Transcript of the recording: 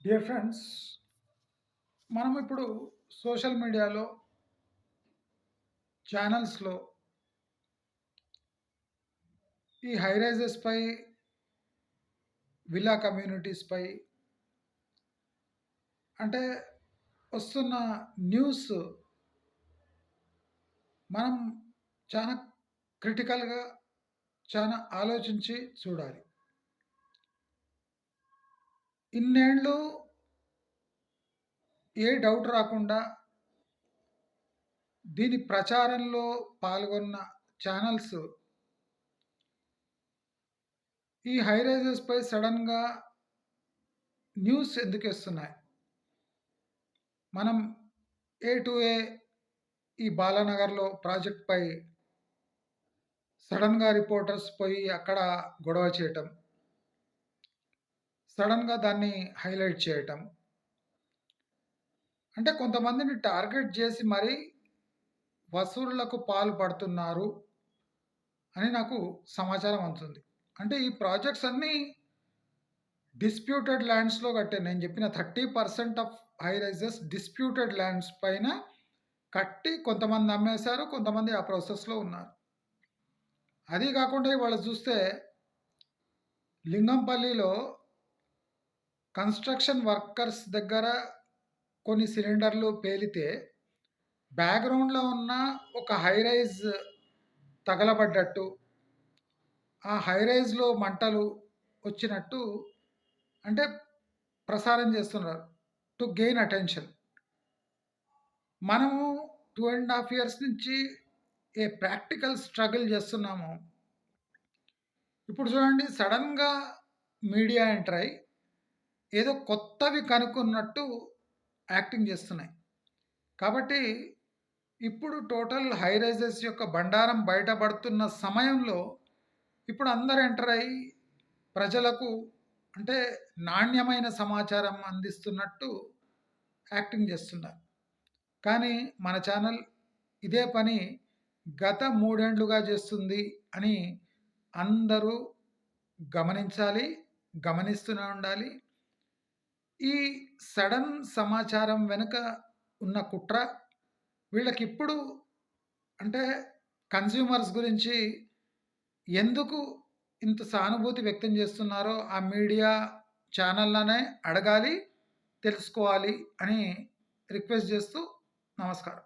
Dear friends, మనం ఇప్పుడు social మీడియాలో, ఛానల్స్‌లో ఈ హై రైజెస్‌పై, విల్లా కమ్యూనిటీస్‌పై అంటే వస్తున్న న్యూస్ మనం చాలా క్రిటికల్‌గా, చాలా ఆలోచించి చూడాలి. ఇన్నేళ్ళు ఏ డౌట్ రాకుండా దీని ప్రచారంలో పాల్గొన్న ఛానల్స్ ఈ హై రైజెస్‌పై సడెన్‌గా న్యూస్ ఎందుకిస్తున్నాయి? మనం ఏ టు ఏ ఈ బాలానగర్‌లో ప్రాజెక్ట్‌పై సడెన్‌గా రిపోర్టర్స్ పోయి అక్కడ గొడవ చేయటం. సడెన్‌గా దాన్ని హైలైట్ చేయటం. అంటే కొంతమందిని టార్గెట్ చేసి మరీ వసూళ్లకు పాల్పడుతున్నారు అని నాకు సమాచారం అందుతుంది. అంటే ఈ ప్రాజెక్ట్స్ అన్నీ డిస్ప్యూటెడ్ ల్యాండ్స్‌లో కట్టాను. నేను చెప్పిన 30% of high rises disputed lands పైన కట్టి కొంతమంది అమ్మేశారు. కొంతమంది ఆ ప్రాసెస్‌లో ఉన్నారు. అది కాకుండా ఇవాళ చూస్తే లింగంపల్లిలో కన్‌స్ట్రక్షన్ వర్కర్స్ దగ్గర కొన్ని సిలిండర్లు పేలితే బ్యాక్‌గ్రౌండ్‌లో ఉన్న ఒక హై రైజ్ తగలబడ్డట్టు, ఆ హై రైజ్‌లో మంటలు వచ్చినట్టు అంటే ప్రసారం చేస్తున్నారు. To gain attention. మనము 2½ ఇయర్స్ నుంచి ఏ ప్రాక్టికల్ స్ట్రగుల్ చేస్తున్నాము. ఇప్పుడు చూడండి సడెన్‌గా మీడియా ఎంటర్ అయ్యి ఏదో కొత్తవి కనుక్కున్నట్టు యాక్టింగ్ చేస్తున్నాయి. కాబట్టి ఇప్పుడు టోటల్ హై రైజెస్ యొక్క బండారం బయటపడుతున్న సమయంలో ఇప్పుడు అందరూ ఎంటర్ అయ్యి ప్రజలకు అంటే నాణ్యమైన సమాచారం అందిస్తున్నట్టు యాక్టింగ్ చేస్తున్నారు. కానీ మన ఛానల్ ఇదే పని గత 3 ఏండ్లుగా చేస్తుంది అని అందరూ గమనించాలి, గమనిస్తూనే ఉండాలి. ఈ సడన్ సమాచారం వెనుక ఉన్న కుట్ర వీళ్ళకిప్పుడు అంటే కన్స్యూమర్స్ గురించి ఎందుకు ఇంత సానుభూతి వ్యక్తం చేస్తున్నారో ఆ మీడియా ఛానల్‌లోనే అడగాలి, తెలుసుకోవాలి అని రిక్వెస్ట్ చేస్తూ నమస్కారం.